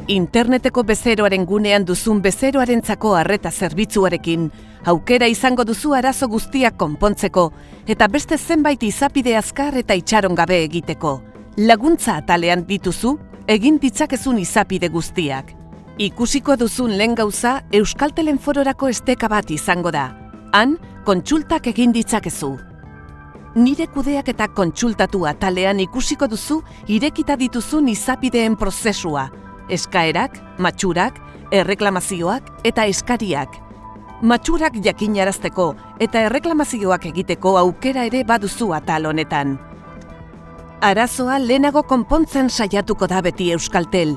Interneteko bezeroaren gunean duzun bezeroarentzako arreta zerbitzuarekin, aukera izango duzu arazo guztiak konpontzeko eta beste zenbait izapide azkar eta itxaron gabe egiteko. Laguntza atalean dituzu, egin ditzakezun izapide guztiak. Ikusiko duzun lehen gauza Euskaltelen fororako esteka bat izango da. Han, kontsultak egin ditzakezu. Nire kudeak eta kontsultatu atalean ikusiko duzu irekita dituzun izapideen prozesua. Eskaerak, matxurak, erreklamazioak eta eskariak. Matxurak jakinarazteko eta erreklamazioak egiteko aukera ere baduzu atal honetan. Arazoa lehenago konpontzen saiatuko da beti Euskaltel.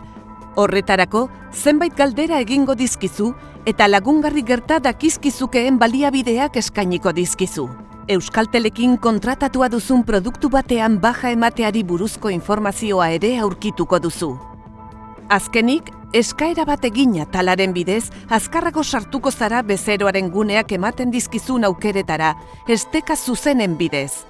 Horretarako, zenbait galdera egingo dizkizu eta lagungarri gerta dakizkizukeen baliabideak eskainiko dizkizu. Euskaltelekin kontratatua duzun produktu batean baja emateari buruzko informazioa ere aurkituko duzu. Azkenik, eskaera bat egin atalaren bidez, azkarrago sartuko zara bezeroaren guneak ematen dizkizun aukeretara, esteka zuzenen bidez.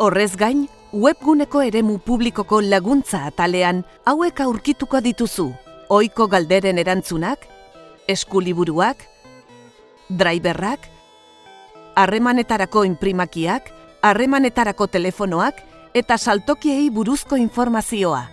Horrez gain, webguneko eremu publikoko laguntza atalean hauek aurkituko dituzu. Ohiko galderen erantzunak, eskuliburuak, driverrak, harremanetarako inprimakiak, harremanetarako telefonoak eta saltokiei buruzko informazioa.